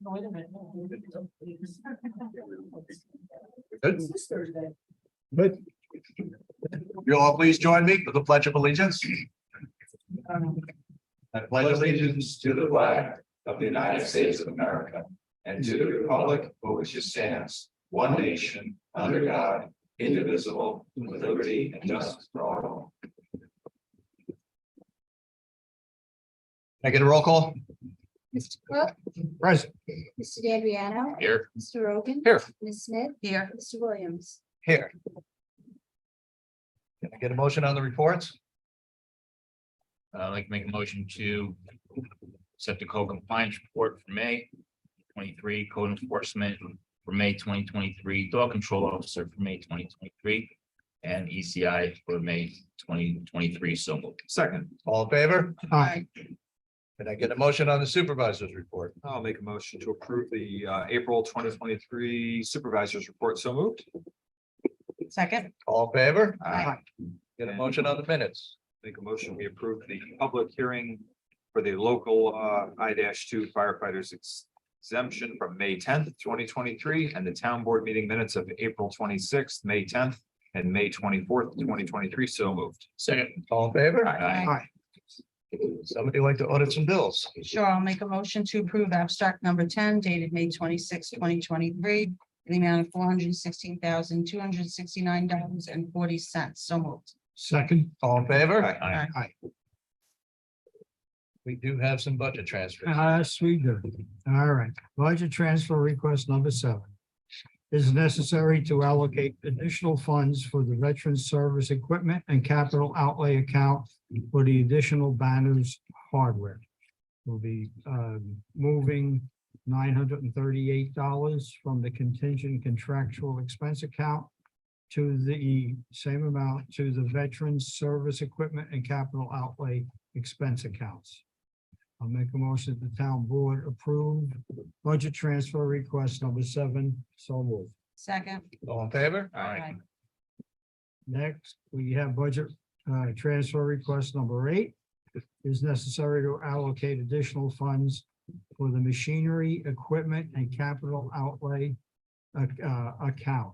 No, wait a minute. Good. This Thursday. Good. You'll all please join me for the Pledge of Allegiance. I pledge allegiance to the flag of the United States of America and to the republic for which it stands, one nation, under God, indivisible, with liberty and justice for all. Can I get a roll call? Mr. Cook, Present. Mr. D'Adriano, Here. Mr. Rogan. Here. Ms. Smith. Here. Mr. Williams. Here. Can I get a motion on the reports? I'd like to make a motion to accept the code compliance report for May 23, code enforcement for May 2023, dog control officer for May 2023, and ECI for May 2023. So moved. Second. All in favor? Aye. Can I get a motion on the supervisor's report? I'll make a motion to approve the April 2023 supervisor's report. So moved. Second. All in favor? Aye. Get a motion on the minutes? Make a motion, we approve the public hearing for the local I-2 firefighters exemption from May 10th, 2023, and the town board meeting minutes of April 26th, May 10th, and May 24th, 2023. So moved. Second. All in favor? Aye. Somebody like to audit some bills? Sure, I'll make a motion to approve abstract number 10 dated May 26, 2023. In the amount of $416,269.40. So moved. Second. All in favor? Aye. We do have some budget transfers. Yes, we do. All right, budget transfer request number 7. Is necessary to allocate additional funds for the Veterans Service Equipment and Capital Outlay account for the additional banners hardware. We'll be moving $938 from the contingent contractual expense account to the same amount to the Veterans Service Equipment and Capital Outlay expense accounts. I'll make a motion that the town board approve budget transfer request number 7. So moved. Second. All in favor? Aye. Next, we have budget transfer request number 8. Is necessary to allocate additional funds for the machinery, equipment, and capital outlay account.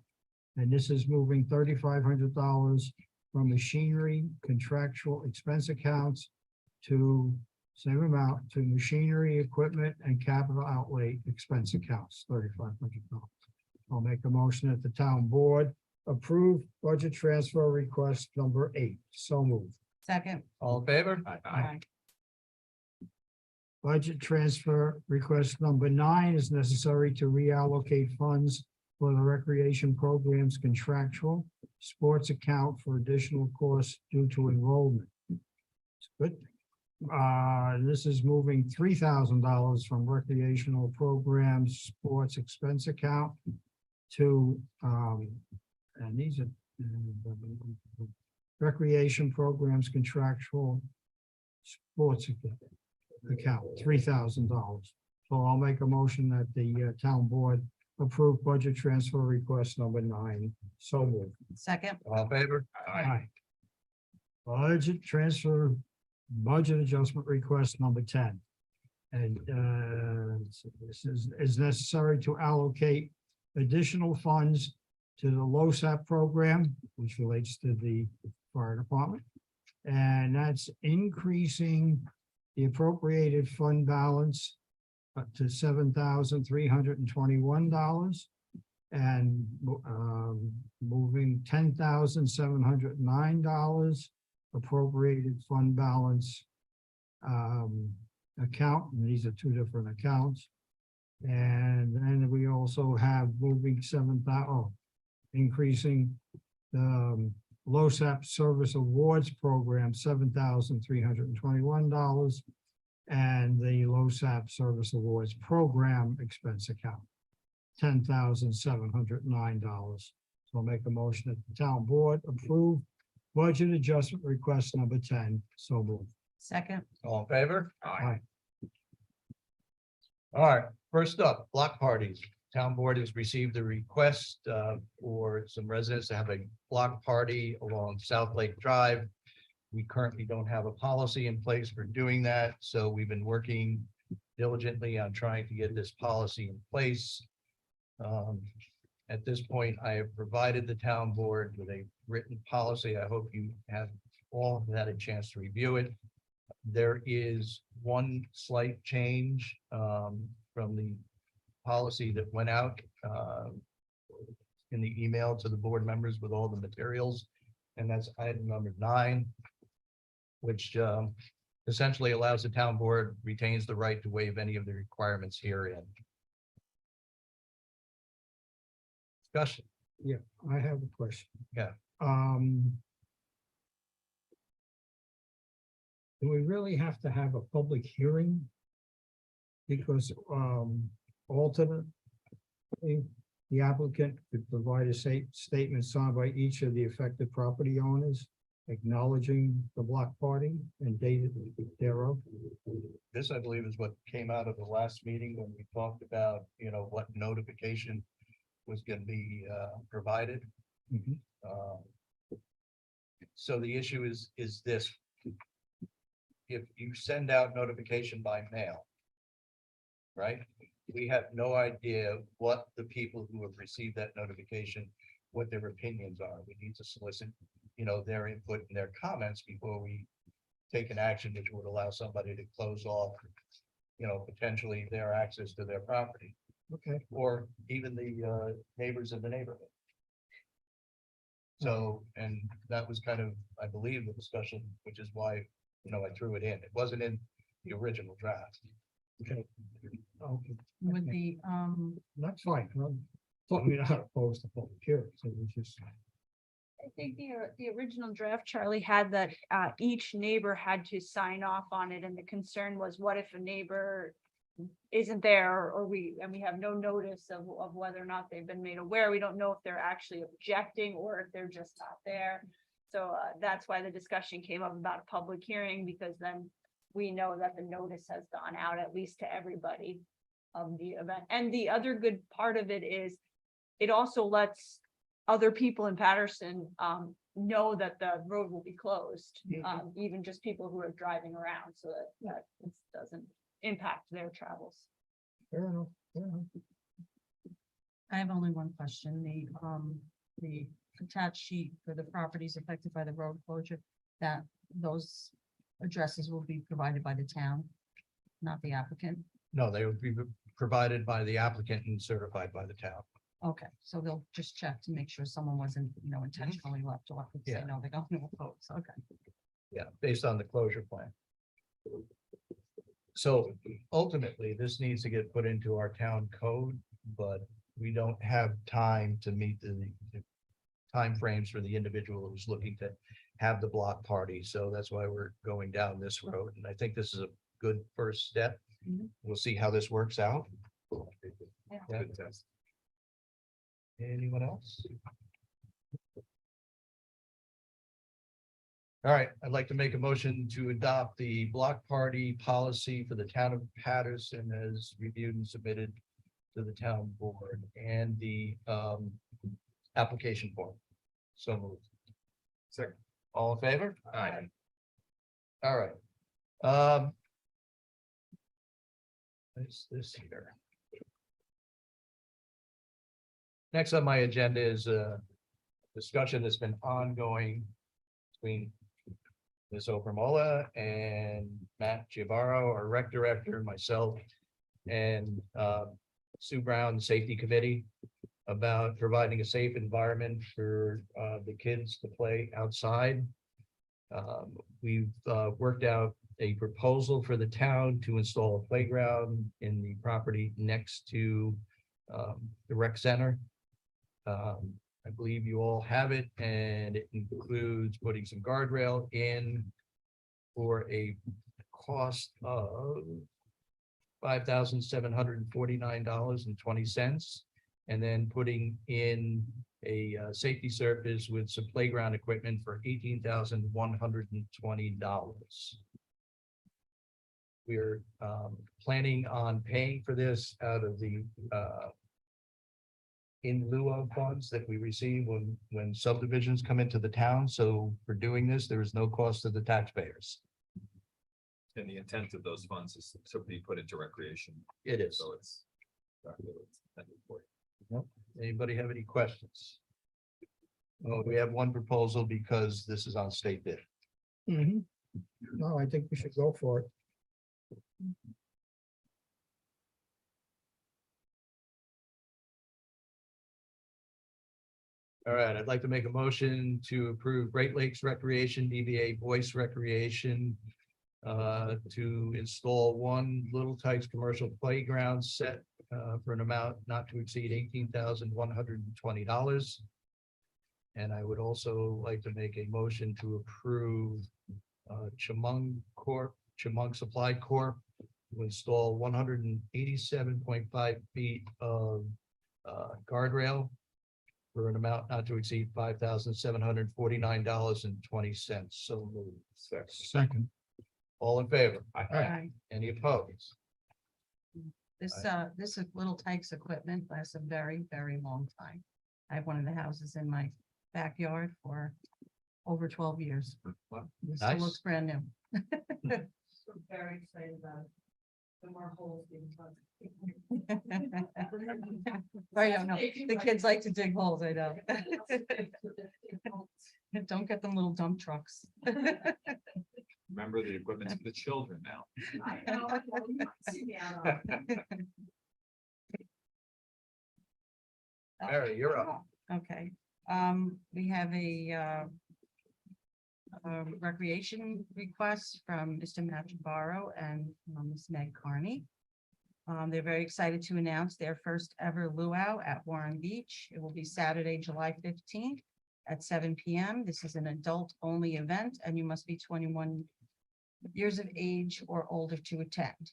And this is moving $3,500 from machinery contractual expense accounts to same amount to machinery, equipment, and capital outlay expense accounts, $3,500. I'll make a motion that the town board approve budget transfer request number 8. So moved. Second. All in favor? Aye. Budget transfer request number 9 is necessary to reallocate funds for the recreation programs contractual sports account for additional costs due to enrollment. It's good. This is moving $3,000 from recreational programs sports expense account to and these are recreation programs contractual sports account $3,000. So I'll make a motion that the town board approve budget transfer request number 9. So moved. Second. All in favor? Aye. Budget transfer, budget adjustment request number 10. And so this is necessary to allocate additional funds to the LoSAP program, which relates to the fire department. And that's increasing the appropriated fund balance up to $7,321 and moving $10,709 appropriated fund balance account. And these are 2 different accounts. And then we also have moving increasing the LoSAP Service Awards Program, $7,321, and the LoSAP Service Awards Program expense account, $10,709. So I'll make a motion that the town board approve budget adjustment request number 10. So moved. Second. All in favor? Aye. All right, first up, block parties. Town board has received a request for some residents to have a block party along South Lake Drive. We currently don't have a policy in place for doing that, so we've been working diligently on trying to get this policy in place. At this point, I have provided the town board with a written policy. I hope you have all had a chance to review it. There is one slight change from the policy that went out in the email to the board members with all the materials, and that's item number 9, which essentially allows the town board retains the right to waive any of the requirements herein. Discussion. I have a question. Yeah. Do we really have to have a public hearing? Because, alternately, the applicant could provide a statement signed by each of the affected property owners, acknowledging the block party and dated thereof. This, I believe, is what came out of the last meeting when we talked about, what notification was going to be provided. So the issue is this. If you send out notification by mail, right? We have no idea what the people who have received that notification, what their opinions are. We need to solicit, their input and their comments before we take an action which would allow somebody to close off, potentially their access to their property, Okay, or even the neighbors in the neighborhood. So, and that was kind of, I believe, the discussion, which is why, I threw it in. It wasn't in the original draft. okay. With the, That's fine. We're not opposed to public hearings, so we just. I think the original draft, Charlie, had that each neighbor had to sign off on it, and the concern was, what if a neighbor isn't there, or we have no notice of whether or not they've been made aware. We don't know if they're actually objecting or if they're just not there. So that's why the discussion came up about a public hearing, because then we know that the notice has gone out at least to everybody of the event. And the other good part of it is it also lets other people in Patterson know that the road will be closed, even just people who are driving around, so that it doesn't impact their travels. Fair enough, fair enough. I have only one question. The attached sheet for the properties affected by the road closure, that those addresses will be provided by the town, not the applicant. No, they would be provided by the applicant and certified by the town. Okay, so they'll just check to make sure someone wasn't, intentionally left off. If they Yeah. know they're going to oppose. Okay. Yeah, based on the closure plan. So ultimately, this needs to get put into our town code, but we don't have time to meet the timeframes for the individual who's looking to have the block party. So that's why we're going down this road. And I think this is a good first step. Mhm. We'll see how this works out. Yeah. Yeah. Anyone else? All right, I'd like to make a motion to adopt the block party policy for the town of Patterson as reviewed and submitted to the town board, and the application form. So moved. Second. All in favor? Aye. All right. What's this here? Next on my agenda is a discussion that's been ongoing between Ms. Obermola and Matt Giavaro, our rec director, myself, and Sue Brown, Safety Committee, about providing a safe environment for the kids to play outside. We've worked out a proposal for the town to install a playground in the property next to the rec center. I believe you all have it, and it includes putting some guardrail in for a cost of $5,749.20, and then putting in a safety surface with some playground equipment for $18,120. We're planning on paying for this out of the in lieu of funds that we receive when subdivisions come into the town. So for doing this, there is no cost to the taxpayers. And the intent of those funds is to be put into recreation, It is. so it's. exactly what it's intended for. Anybody have any questions? Well, we have one proposal because this is on state bid. Mhm. No, I think we should go for it. All right, I'd like to make a motion to approve Great Lakes Recreation, DBA Voice Recreation. To install one Little Tikes commercial playground set for an amount not to exceed $18,120. And I would also like to make a motion to approve Chemung Supply Corp. To install 187.5 feet of guardrail for an amount not to exceed $5,749.20. So moved. Second. All in favor? Aye. Any opposed? This Little Tikes equipment lasts a very, very long time. I have one of the houses in my backyard for over 12 years. It still Nice. looks brand new. Very excited about it. The more holes being dug. I don't know. The kids like to dig holes, I know. Don't get them little dump trucks. Remember, the equipment's for the children now. Mary, you're up. Okay, we have a recreation request from Mr. Matthew Barrow and Ms. Meg Carney. They're very excited to announce their first ever luau at Warren Beach. It will be Saturday, July 15th at 7 p.m. This is an adult-only event, and you must be 21 years of age or older to attend.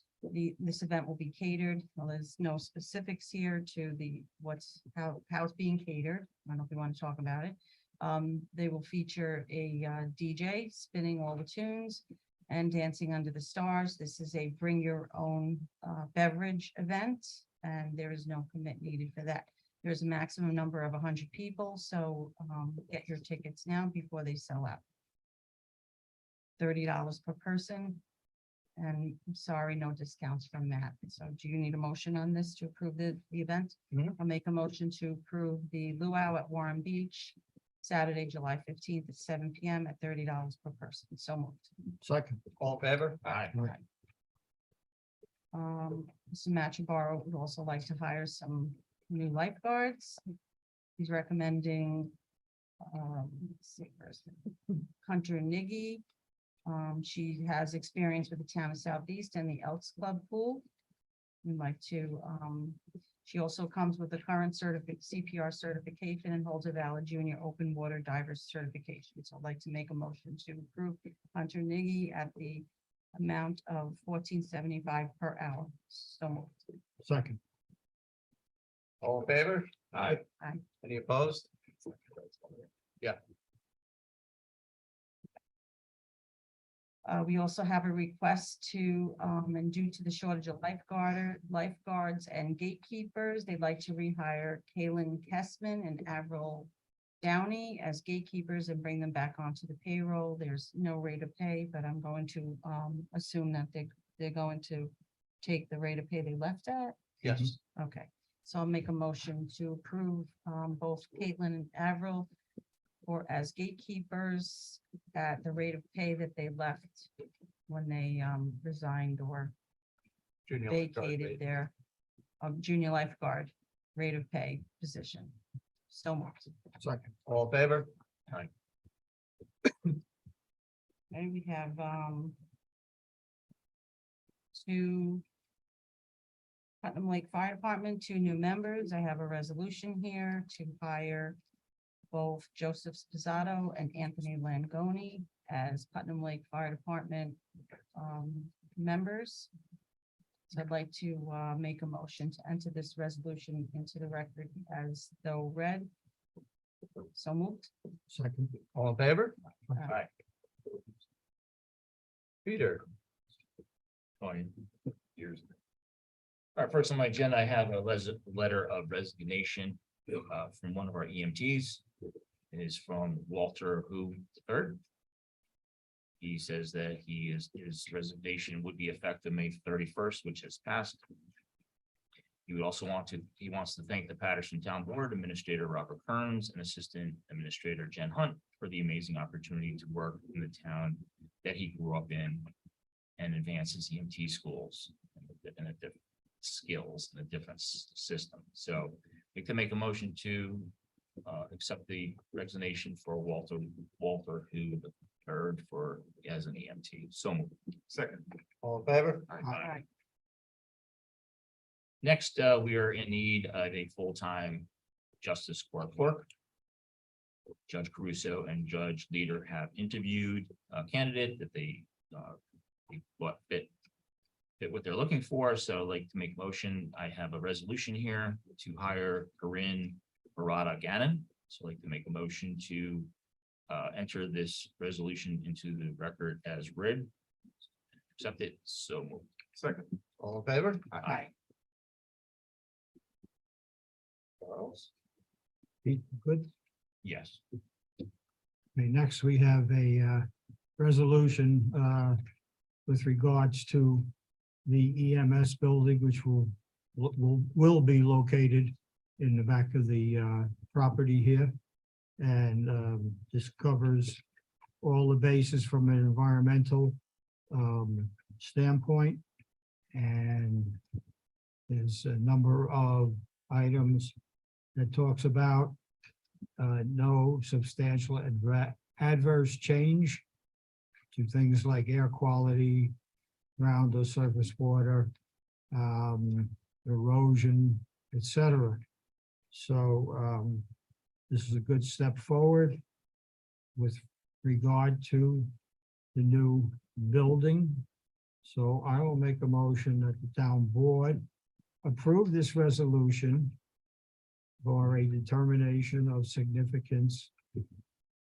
This event will be catered. Well, there's no specifics here to how it's being catered. I don't know if you want to talk about it. They will feature a DJ spinning all the tunes and dancing under the stars. This is a bring your own beverage event, and there is no commit needed for that. There's a maximum number of 100 people, so get your tickets now before they sell out. $30 per person. And I'm sorry, no discounts from that. So do you need a motion on this to approve the event? Mhm. I'll make a motion to approve the luau at Warren Beach, Saturday, July 15th at 7 p.m. at $30 per person. So moved. Second. All in favor? Aye. Mr. Machibaro would also like to hire some new lifeguards. He's recommending, let's see first, Hunter Niggy. She has experience with the town of Southeast and the Elks Club pool. We'd like to, she also comes with a current CPR certification and holds a valid junior open water divers certification. So I'd like to make a motion to approve Hunter Niggy at the amount of $14.75 per hour. So moved. Second. All in favor? Aye. Aye. Any opposed? We also have a request to, and due to the shortage of lifeguards and gatekeepers, they'd like to rehire Kaylin Kessman and Avril Downey as gatekeepers and bring them back onto the payroll. There's no rate of pay, but I'm going to assume that they're going to take the rate of pay they left at. Yes. Okay, so I'll make a motion to approve both Caitlin and Avril or as gatekeepers at the rate of pay that they left when they resigned or Junior lifeguard vacated rate. their junior lifeguard rate of pay position. So moved. Second. All in favor? And we have two Putnam Lake Fire Department, 2 new members. I have a resolution here to hire both Joseph Spizzato and Anthony Langoni as Putnam Lake Fire Department members. So I'd like to make a motion to enter this resolution into the record as though read. So moved. Second. All in favor? Aye. Peter. Fine. Years. All right, first on my agenda, I have a letter of resignation from one of our EMTs. It is from Walter Who III. He says that his resignation would be effective May 31st, which has passed. He wants to thank the Patterson Town Board Administrator Robert Kearns and Assistant Administrator Jen Hunt for the amazing opportunity to work in the town that he grew up in and advance his EMT schools and the different skills and a different system. So we can make a motion to accept the resignation for Walter who heard for as an EMT. So moved. Second. All in favor? Aye. Next, we are in need of a full-time justice court clerk. Judge Caruso and Judge Leader have interviewed a candidate that they thought fit what they're looking for. So I'd like to make motion. I have a resolution here to hire Corinne Barada Gannon. So I'd like to make a motion to enter this resolution into the record as read. Accept it. So moved. Second. All in favor? Aye. Charles? Pete, good. Yes. Okay, next we have a resolution with regards to the EMS building, which will be located in the back of the property here. And this covers all the bases from an environmental standpoint. And there's a number of items that talks about no substantial adverse change to things like air quality, ground or surface water, erosion, etc. So this is a good step forward with regard to the new building. So I will make a motion that the town board approve this resolution for a determination of significance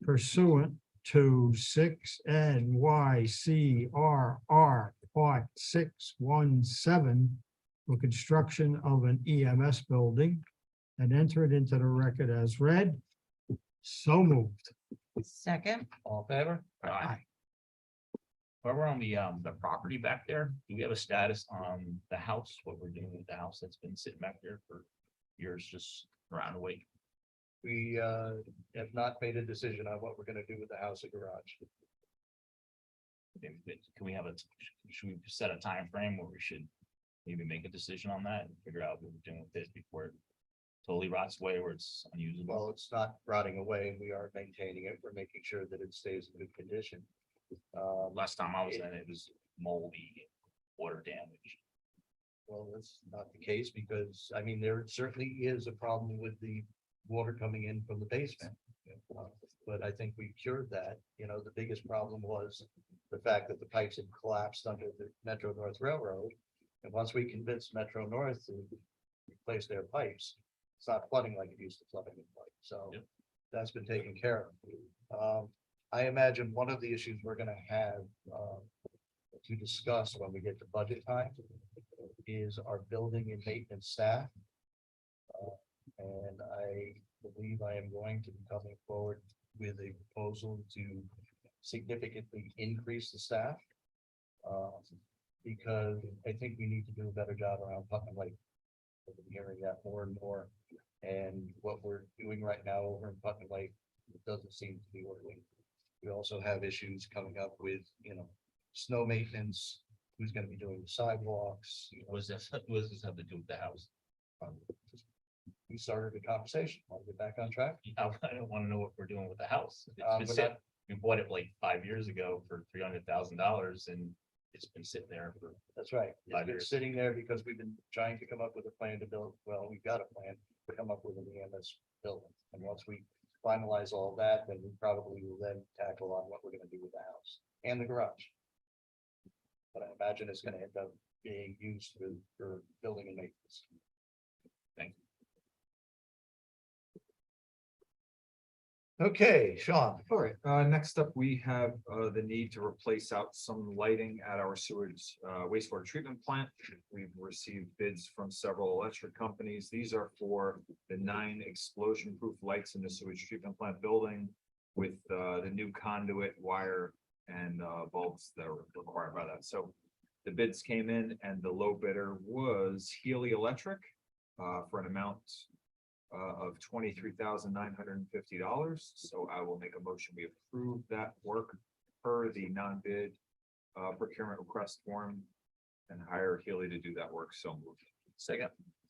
pursuant to 6 NYCRR Part 617 for construction of an EMS building and enter it into the record as read. So moved. Second. All in favor? Aye. While we're on the property back there, do we have a status on the house, what we're doing with the house that's been sitting back there for years, just around the way? We have not made a decision on what we're gonna do with the house and garage. Can we should we set a time frame where we should maybe make a decision on that and figure out what we're doing with this before it totally rots away where it's unusable? Well, it's not rotting away. We are maintaining it. We're making sure that it stays in good condition. Last time I was in, it was moldy, water damage. Well, that's not the case because, I mean, there certainly is a problem with the water coming in from the basement. But I think we cured that. You know, the biggest problem was the fact that the pipes had collapsed under the Metro North Railroad. And once we convinced Metro North to replace their pipes, it's not flooding like it used to flood in the pipe. So Yep. that's been taken care of. I imagine one of the issues we're gonna have to discuss when we get to budget time is our building and maintenance staff. And I believe I am going to be coming forward with a proposal to significantly increase the staff. Because I think we need to do a better job around Putnam Lake. I've been hearing that more and more. And what we're doing right now over in Putnam Lake doesn't seem to be working. We also have issues coming up with, snow maintenance, who's gonna be doing the sidewalks. What does this have to do with the house? We started a conversation, want to get back on track. I don't want to know what we're doing with the house. It's been But sitting- We bought it like 5 years ago for $300,000 and it's been sitting there for. That's right. It's 5 been years. sitting there because we've been trying to come up with a plan to build, well, we've got a plan to come up with an EMS building. And once we finalize all that, then we probably will then tackle on what we're gonna do with the house and the garage. But I imagine it's gonna end up being used for building and maintenance. Thank you. Okay, Sean. All right, next up, we have the need to replace out some lighting at our sewage wastewater treatment plant. We've received bids from several electric companies. These are for the 9 explosion-proof lights in the sewage treatment plant building with the new conduit wire and bulbs that are required by that. So the bids came in and the low bidder was Healy Electric for an amount of $23,950. So I will make a motion. We approve that work per the non-bid procurement request form and hire Healy to do that work. So moved. Second.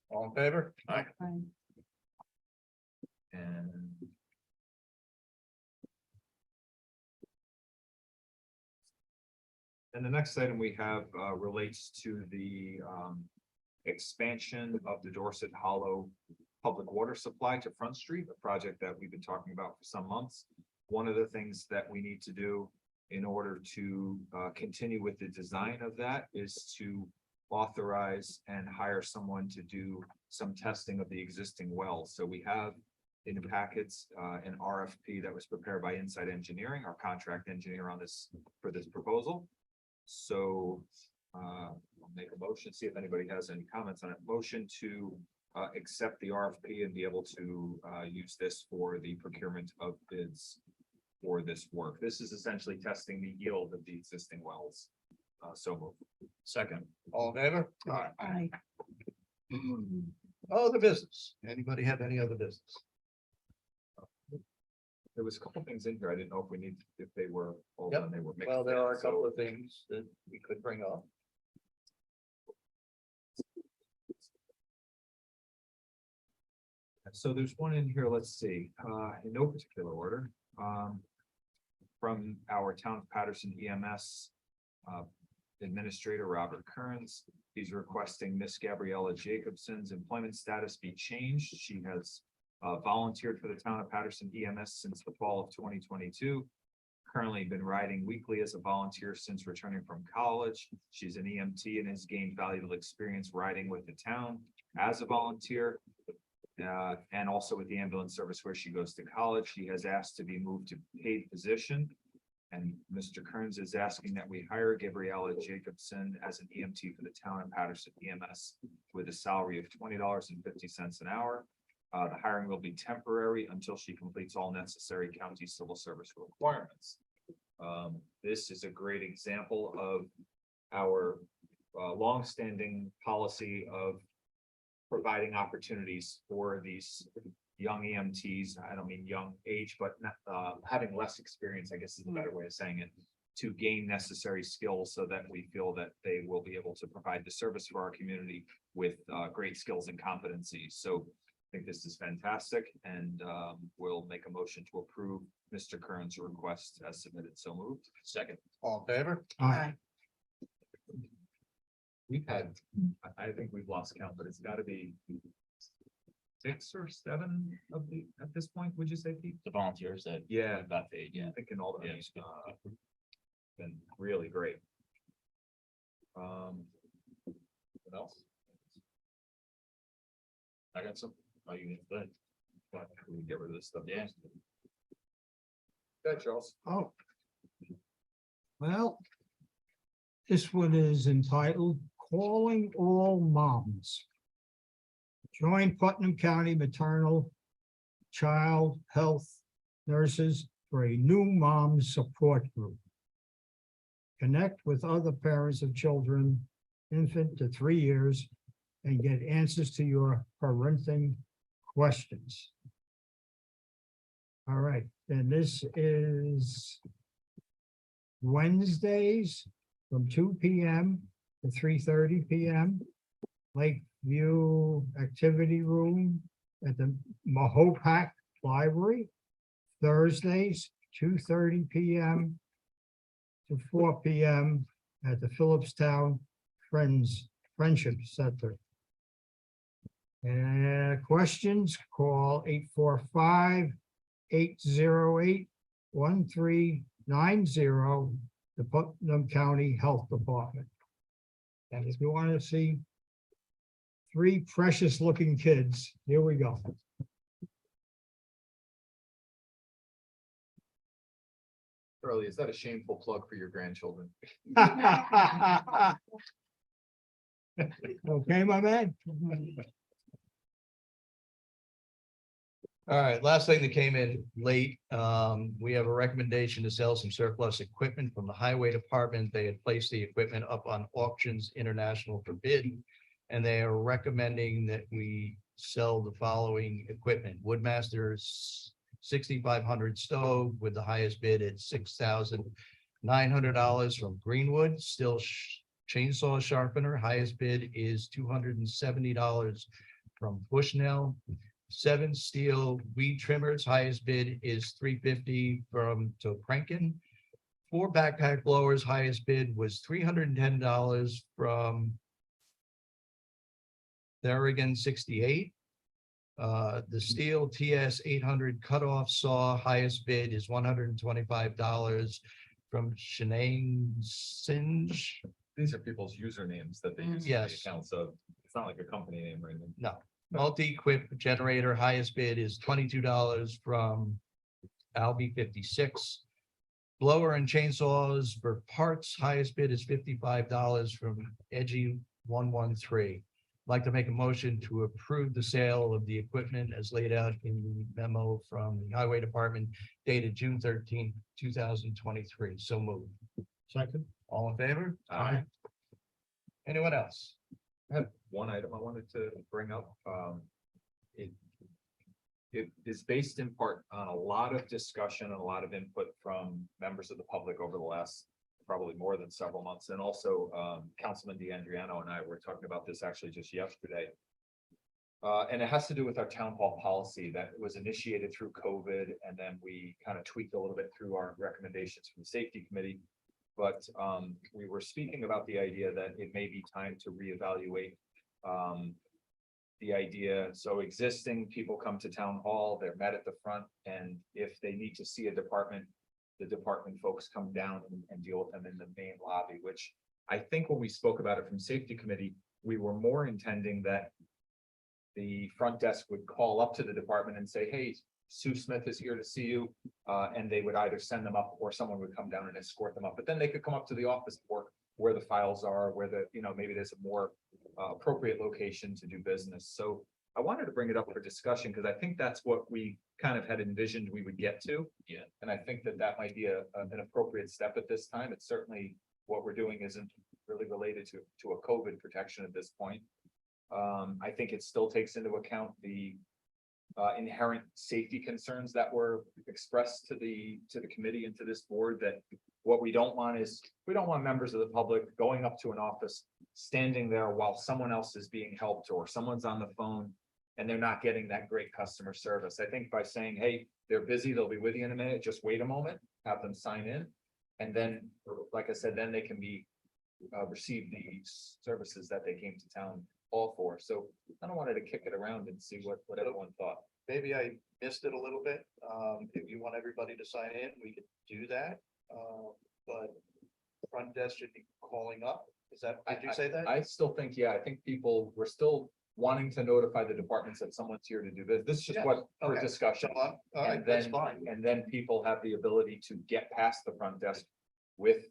All in favor? Aye. Aye. And the next item we have relates to the expansion of the Dorset Hollow public water supply to Front Street, a project that we've been talking about for some months. One of the things that we need to do in order to continue with the design of that is to authorize and hire someone to do some testing of the existing wells. So we have in the packets an RFP that was prepared by Inside Engineering, our contract engineer on this for this proposal. So I'll make a motion, see if anybody has any comments on it. Motion to accept the RFP and be able to use this for the procurement of bids for this work. This is essentially testing the yield of the existing wells. So moved. Second. All in favor? Aye. Aye. Other business. Anybody have any other business? There was a couple things in here. I didn't know if we need, if they were all Yep. done, they were mixed. Well, there in, are a couple so- of things that we could bring up. So there's one in here, let's see, in no particular order, from our town of Patterson EMS Administrator Robert Kearns. He's requesting Miss Gabriella Jacobson's employment status be changed. She has volunteered for the town of Patterson EMS since the fall of 2022. Currently been riding weekly as a volunteer since returning from college. She's an EMT and has gained valuable experience riding with the town as a volunteer. And also with the ambulance service where she goes to college. She has asked to be moved to paid position. And Mr. Kearns is asking that we hire Gabriella Jacobson as an EMT for the town of Patterson EMS with a salary of $20.50 an hour. The hiring will be temporary until she completes all necessary county civil service requirements. This is a great example of our longstanding policy of providing opportunities for these young EMTs. I don't mean young age, but not having less experience, I guess is a better way of saying it, to gain necessary skills so that we feel that they will be able to provide the service for our community with great skills and competencies. So I think this is fantastic, and we'll make a motion to approve Mr. Kearns' request as submitted. So moved. Second. All in favor? Aye. We've had, I think we've lost count, but it's got to be 6 or 7 of the, at this point, would you say, Pete? The volunteers that. Yeah. Got paid, yeah. I'm thinking all of Yeah, these, it's good. been really great. What else? I got some. Oh, you good? We can get rid of this stuff. Yeah. Good, Charles. Oh. Well. This one is entitled Calling All Moms. Join Putnam County Maternal Child Health Nurses for a new mom support group. Connect with other parents of children, infant to 3 years, and get answers to your parenting questions. All right, and this is Wednesdays from 2 p.m. to 3:30 p.m. Lakeview Activity Room at the Mahopac Library. Thursdays, 2:30 p.m. to 4 p.m. at the Phillipstown Friendship Center. And questions, call 845-808-1390, the Putnam County Health Department. And if you want to see 3 precious looking kids, here we go. Charlie, is that a shameful plug for your grandchildren? Okay, my man? All right, last thing that came in late, we have a recommendation to sell some surplus equipment from the highway department. They had placed the equipment up on Auctions International for bid. And they are recommending that we sell the following equipment: Woodmaster's 6,500 stove with the highest bid at $6,900 from Greenwood. Still chainsaw sharpener, highest bid is $270 from Bushnell. 7 steel weed trimmers, highest bid is $350 from Toprankin. 4 backpack blowers, highest bid was $310 from Therigan 68. The steel TS 800 cutoff saw, highest bid is $125 from Shenane Singe. These are people's usernames that they use. Yes. Account, so it's not like a company name or anything. No, multi-equip generator, highest bid is $22 from Albi 56. Blower and chainsaws for parts, highest bid is $55 from Edgy 113. Like to make a motion to approve the sale of the equipment as laid out in the memo from the Highway Department dated June 13, 2023. So moved. Second. All in favor? Aye. Anyone else? I have one item I wanted to bring up. It is based in part on a lot of discussion and a lot of input from members of the public over the last probably more than several months. And also Councilman DeAndriano and I were talking about this actually just yesterday. And it has to do with our town hall policy that was initiated through COVID. And then we kind of tweaked a little bit through our recommendations from the safety committee. But we were speaking about the idea that it may be time to reevaluate the idea. So existing people come to town hall, they're met at the front, and if they need to see a department, the department folks come down and deal with them in the main lobby, which I think when we spoke about it from safety committee, we were more intending that the front desk would call up to the department and say, hey, Sue Smith is here to see you. And they would either send them up or someone would come down and escort them up. But then they could come up to the office for where the files are, where the, maybe there's a more appropriate location to do business. So I wanted to bring it up for discussion because I think that's what we kind of had envisioned we would get to. Yeah. And I think that that might be an appropriate step at this time. It's certainly what we're doing isn't really related to a COVID protection at this point. I think it still takes into account the inherent safety concerns that were expressed to the committee and to this board, that what we don't want is, we don't want members of the public going up to an office, standing there while someone else is being helped or someone's on the phone and they're not getting that great customer service. I think by saying, hey, they're busy, they'll be with you in a minute, just wait a moment, have them sign in. And then, like I said, then they can be receive the services that they came to town hall for. So I don't wanted to kick it around and see what everyone thought. Maybe I missed it a little bit. If you want everybody to sign in, we could do that. But front desk should be calling up. Is that, did you say that? I still think, yeah, I think people were still wanting to notify the departments that someone's here to do this. This is just Yeah, what for okay. discussion. All right, And that's then, fine. and then people have the ability to get past the front desk with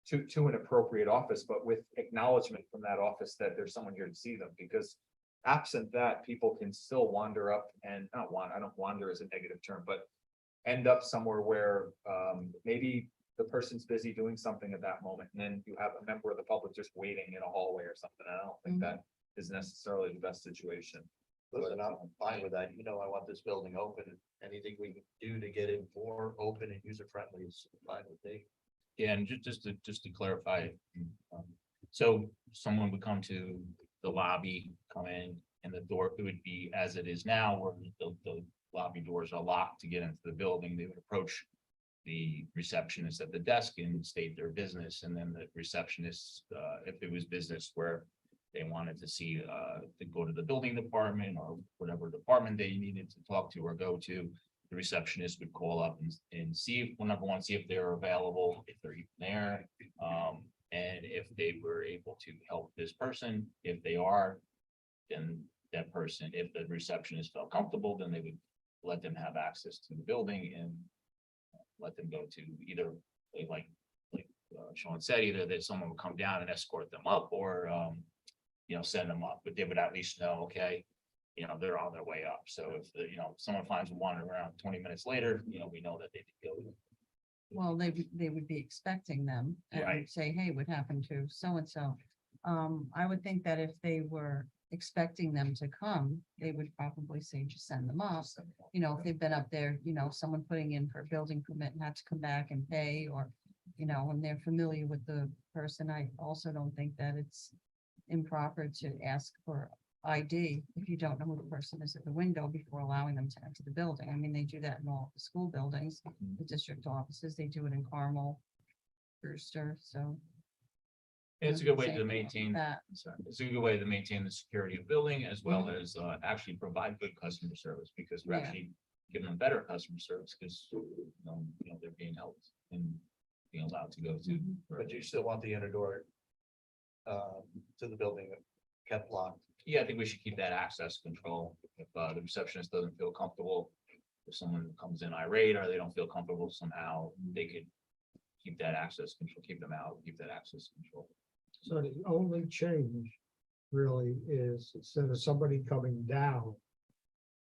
to an appropriate office, but with acknowledgement from that office that there's someone here to see them, because absent that, people can still wander up and I don't wander as a negative term, but end up somewhere where maybe the person's busy doing something at that moment, and then you have a member of the public just waiting in a hallway or something. I don't think that is necessarily the best situation. Listen, I'm fine with that. I want this building open. Anything we can do to get it more open and user friendly is fine with me. Yeah, and just to clarify, so someone would come to the lobby, come in, and the door, it would be as it is now, where the lobby doors are locked to get into the building. They would approach the receptionist at the desk and state their business, and then the receptionist, if it was business where they wanted to see, to go to the building department or whatever department they needed to talk to or go to, the receptionist would call up and see if they're available, if they're even there, and if they were able to help this person. If they are, then that person, if the receptionist felt comfortable, then they would let them have access to the building and let them go to either, like Sean said, either that someone would come down and escort them up or, send them up, but they would at least know, okay, they're on their way up. So if, someone finds one around 20 minutes later, we know that they did go. Well, they would be expecting them and Right. say, hey, what happened to so-and-so? I would think that if they were expecting them to come, they would probably say, just send them off. If they've been up there, someone putting in for a building permit and had to come back and pay, or, and they're familiar with the person, I also don't think that it's improper to ask for ID if you don't know who the person is at the window before allowing them to enter the building. I mean, they do that in all the school buildings, the district offices, they do it in Carmel, Brewster, so. It's a good way Same to maintain, that. sorry, it's a good way to maintain the security of building as well as actually provide good customer service, because we're Yeah. actually giving them better customer service because they're being helped and being allowed to go to. Mhm. But you still want the inner door to the building kept locked. Yeah, I think we should keep that access control. If the receptionist doesn't feel comfortable, if someone comes in irate or they don't feel comfortable somehow, they could keep that access control, keep them out, keep that access control. So the only change really is instead of somebody coming down,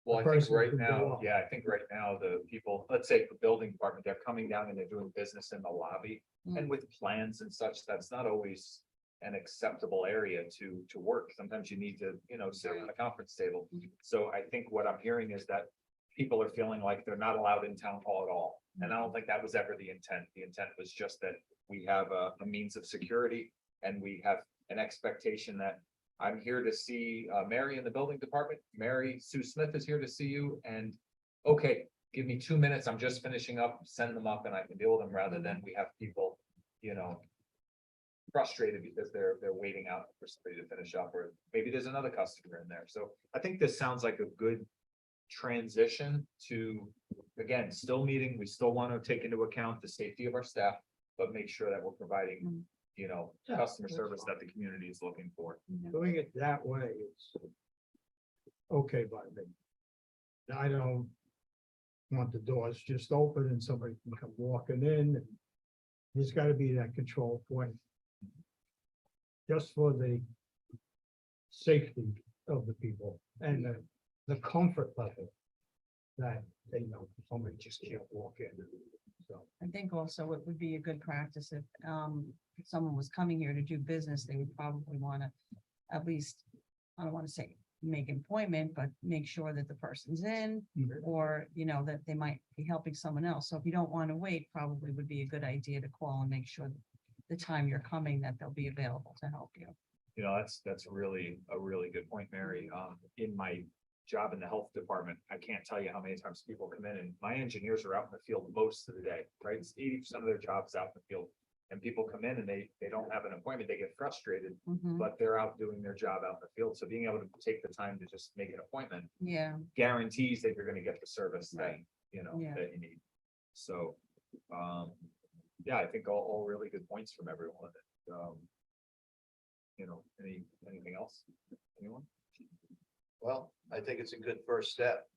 Well, I The think person right could go now, up. yeah, I think right now, the people, let's say the building department, they're coming down and they're doing business in the lobby. And with plans and such, that's not always an acceptable area to work. Sometimes you need to, sit on a conference table. So I think what I'm hearing is that people are feeling like they're not allowed in town hall at all. And I don't think that was ever the intent. The intent was just that we have a means of security and we have an expectation that I'm here to see Mary in the building department. Mary Sue Smith is here to see you, and okay, give me 2 minutes. I'm just finishing up, send them up and I can deal with them rather than we have people, frustrated because they're waiting out for somebody to finish up, or maybe there's another customer in there. So I think this sounds like a good transition to, again, still meeting. We still want to take into account the safety of our staff, but make sure that we're providing, Yeah, customer that's service fine. that the community is looking for. doing it that way is okay by me. I don't want the doors just open and somebody can come walking in. And there's got to be that control point. Just for the safety of the people and the comfort level that they know somebody just can't walk in. So, I think also it would be a good practice if someone was coming here to do business, they would probably want to at least, I don't want to say make an appointment, but make sure that the person's in, or, that they might be helping someone else. So if you don't want to wait, probably would be a good idea to call and make sure that the time you're coming, that they'll be available to help you. That's really a really good point, Mary. In my job in the health department, I can't tell you how many times people come in and my engineers are out in the field most of the day, right? It's 80% of their jobs out in the field. And people come in and they don't have an appointment, they get frustrated, Mhm. but they're out doing their job out in the field. So being able to take the time to just make an appointment Yeah, guarantees that you're gonna get the service that, Right. Yeah. that you need. So, yeah, I think all really good points from everyone. Anything else? Anyone? Well, I think it's a good first step.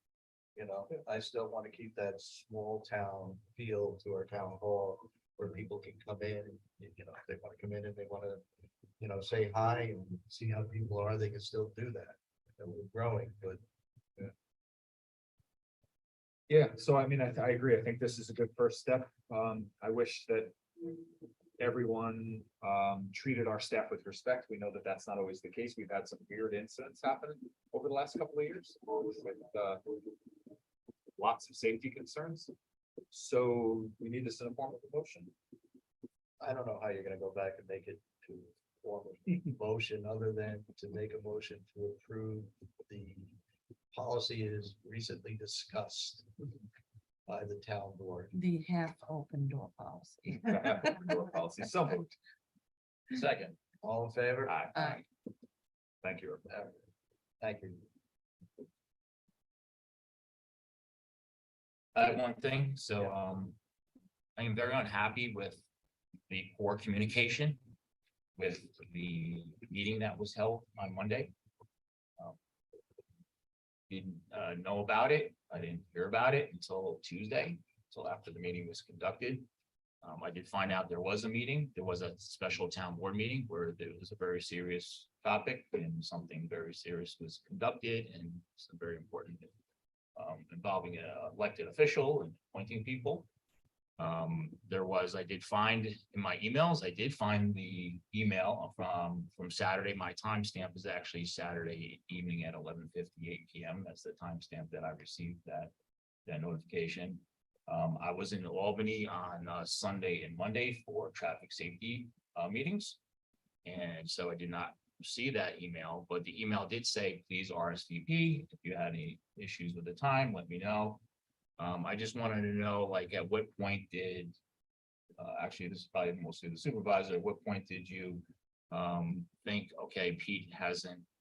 I still want to keep that small town feel to our town hall where people can come in, if they want to come in and they want to, say hi and see how people are, they can still do that. And we're growing, but Yeah, so I mean, I agree. I think this is a good first step. I wish that everyone treated our staff with respect. We know that that's not always the case. We've had some weird incidents happen over the last couple of years with lots of safety concerns. So we need this in a form of a motion. I don't know how you're gonna go back and make it to form a motion other than to make a motion to approve the policy is recently discussed by the town board. the half open door policy. Policy, so moved. Second, all in favor? Aye. Thank you. Thank you. I have one thing, so, I am very unhappy with the poor communication with the meeting that was held on Monday. Didn't know about it. I didn't hear about it until Tuesday, until after the meeting was conducted. I did find out there was a meeting. There was a special town board meeting where there was a very serious topic and something very serious was conducted and some very important involving an elected official and appointing people. I did find in my emails, I did find the email from Saturday. My timestamp is actually Saturday evening at 11:58 PM. That's the timestamp that I received that notification. I was in Albany on Sunday and Monday for traffic safety meetings. And so I did not see that email, but the email did say, please RSVP. If you had any issues with the time, let me know. I just wanted to know, like, at what point did, actually, this is probably mostly the supervisor, at what point did you think, okay,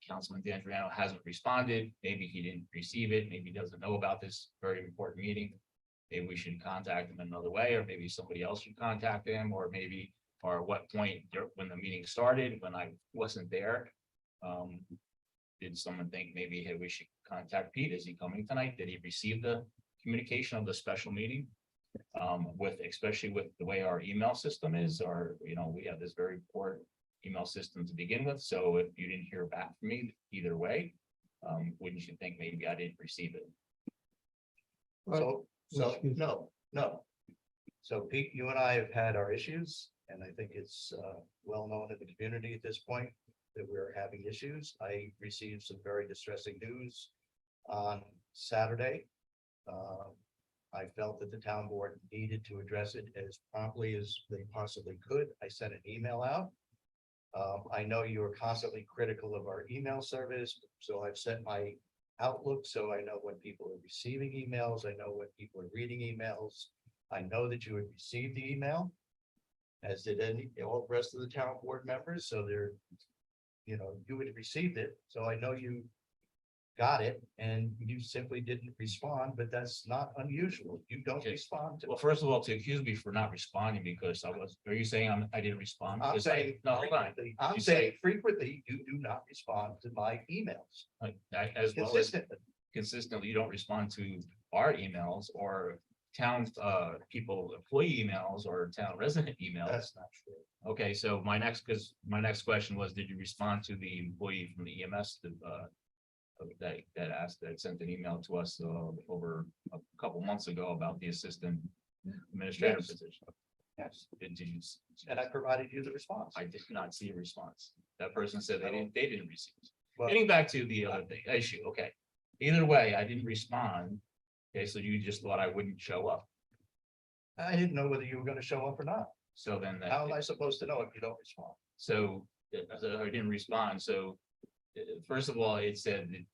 Councilman D'Andriano hasn't responded, maybe he didn't receive it, maybe he doesn't know about this very important meeting. Maybe we should contact him another way, or maybe somebody else should contact him, or at what point when the meeting started, when I wasn't there. Did someone think maybe, hey, we should contact Pete? Is he coming tonight? Did he receive the communication of the special meeting? Especially with the way our email system is, or, we have this very poor email system to begin with. So if you didn't hear back from me either way, wouldn't you think maybe I didn't receive it? So, no. So Pete, you and I have had our issues, and I think it's well known in the community at this point that we're having issues. I received some very distressing news on Saturday. I felt that the town board needed to address it as promptly as they possibly could. I sent an email out. I know you are constantly critical of our email service, so I've set my outlook so I know when people are receiving emails. I know when people are reading emails. I know that you had received the email, as did all the rest of the town board members. So you had received it. So I know you got it, and you simply didn't respond, but that's not unusual. You don't Okay. respond to. Well, first of all, to accuse me for not responding because are you saying I didn't respond? I'm Because saying, no, hold on. You frequently you do not respond to my emails As well as consistently. consistently, you don't respond to our emails or town employee emails or town resident emails. That's not true. Okay, so my next question was, did you respond to the employee from the EMS that sent an email to us over a couple months ago about the assistant administrator Yes. position? Yes, Did you? and I provided you the response. I did not see a response. That person said they didn't receive it. Well, Getting back to the other issue, okay. Either way, I didn't respond. Okay, so you just thought I wouldn't show up. I didn't know whether you were going to show up or not. So then How am I supposed to know if you don't respond? So I didn't respond. So first of all, it said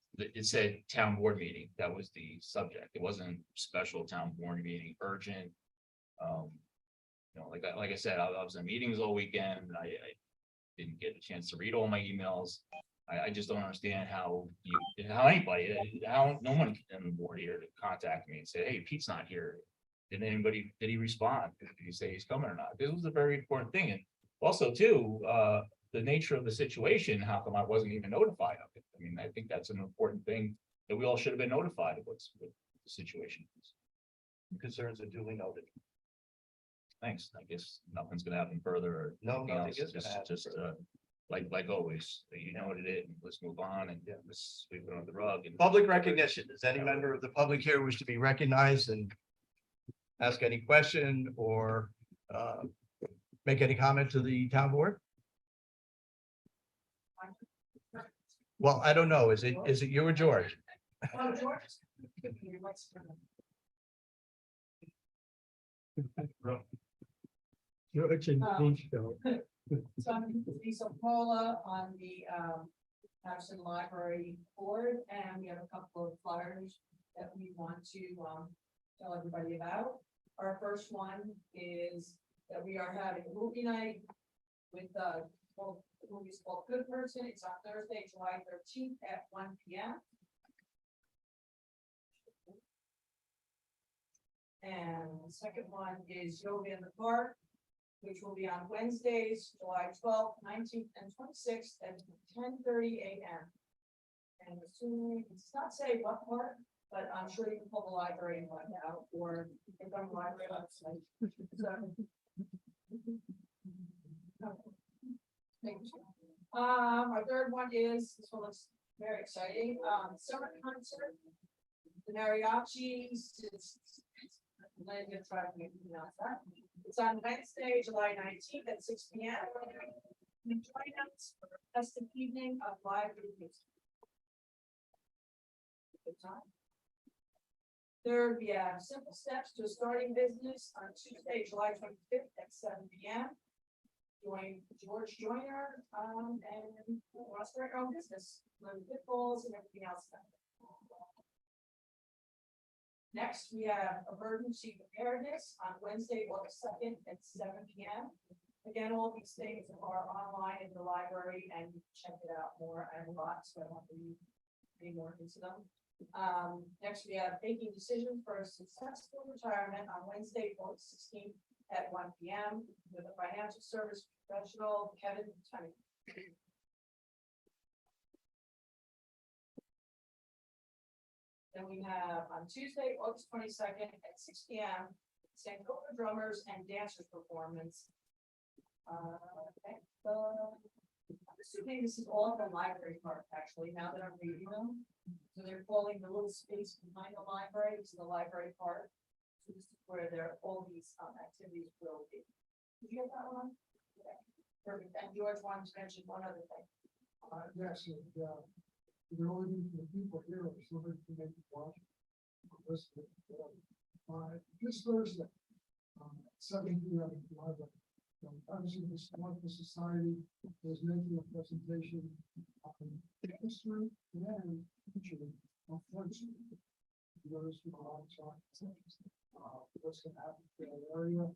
town board meeting. That was the subject. It wasn't special town board meeting, urgent. Like I said, I was in meetings all weekend. I didn't get a chance to read all my emails. I just don't understand how no one on the board here to contact me and say, hey, Pete's not here. Did he respond? Did he say he's coming or not? This was a very important thing. And also too, the nature of the situation, how come I wasn't even notified of it? I mean, I think that's an important thing that we all should have been notified of what the situation is. Concerns are duly noted. Thanks. I guess nothing's gonna happen further or No, anything nothing else. is gonna happen Just further. like always, you know what it is. Let's move on and let's sweep it under the rug. And Public recognition. Does any member of the public here wish to be recognized and ask any question or make any comment to the town board? Well, I don't know. Is it you or George? George and Pete show. So I'm Lisa Paula on the Patterson Library Board, and we have a couple of flyers that we want to tell everybody about. Our first one is that we are having a movie night with the movie's called Good Person. It's on Thursday, July 13th at 1 p.m. And the second one is Yoga in the Park, which will be on Wednesdays, July 12th, 19th, and 26th at 10:30 a.m. And assuming, it does not say what part, but I'm sure you can pull the library and find out, or it's on the library website. So. Thank you. Our third one is, this one looks very exciting, summer concert. The mariachis, I'm gonna try to pronounce that. It's on Wednesday, July 19th at 6 p.m. And join us for a festive evening of live music. Good time. Third, we have simple steps to a starting business on Tuesday, July 25th at 7 p.m. Join George Joyner, and we'll start our own business, learn pitfalls and everything else. Next, we have emergency preparedness on Wednesday, August 2nd at 7 p.m. Again, all these things are online in the library and you can check it out more and a lot, so I don't read any more into them. Next, we have making decisions for a successful retirement on Wednesday, August 16th at 1 p.m. with a financial service professional, Kevin Tunney. Then we have on Tuesday, August 22nd at 6 p.m. Sankofa drummers and dancers performance. Okay, I'm assuming this is all in the library part, actually, now that I'm reading them. So they're calling the little space behind the library, this is the library part. So this is where all these activities will be. Did you get that one? Okay, perfect. And George wanted to mention one other thing. Yes, the only the people here are somebody to make it watch. This Thursday, 7 p.m. at the library. Patterson Historical Society is making a presentation on history and future of Ferguson. Those who are on track, what's going to happen to the area,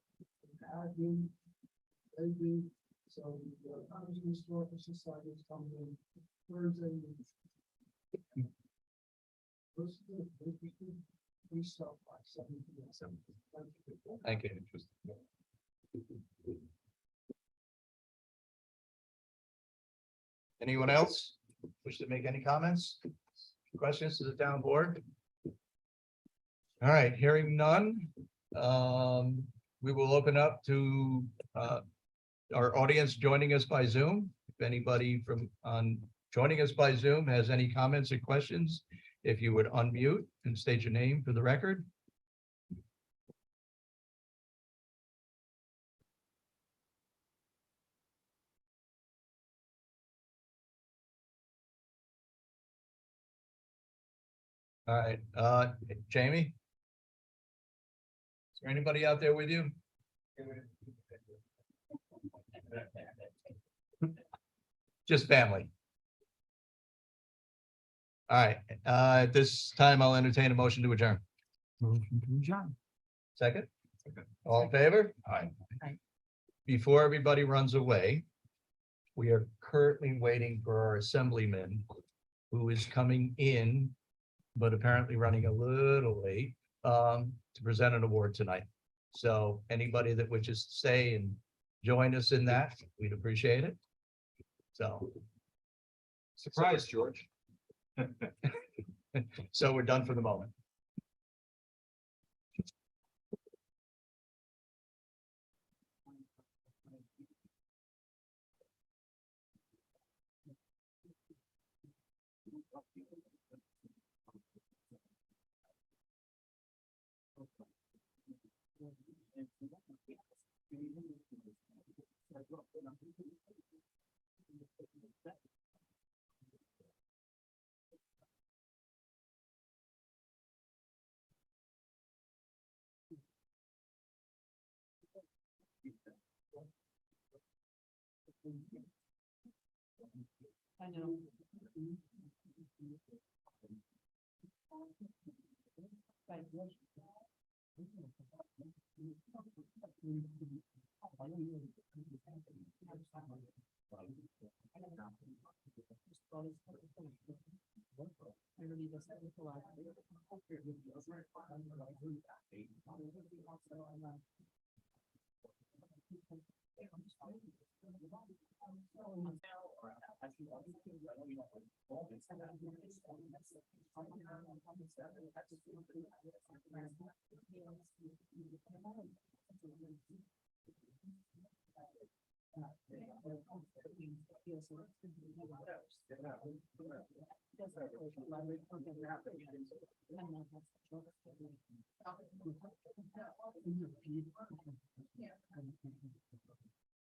Aggie, maybe. So the Patterson Historical Society is coming in Thursday. We start by 7 p.m. Thank you. Anyone else wish to make any comments? Questions to the town board? All right, hearing none. We will open up to our audience joining us by Zoom. If anybody joining us by Zoom has any comments or questions, if you would unmute and state your name for the record. All right, Jamie? Is there anybody out there with you? Just family. All right, at this time, I'll entertain a motion to adjourn. Motion to adjourn. Second? All in favor? Aye. Before everybody runs away, we are currently waiting for our assemblyman who is coming in, but apparently running a little late, to present an award tonight. So anybody that would just stay and join us in that, we'd appreciate it. So, Surprise, George. so we're done for the moment. I know.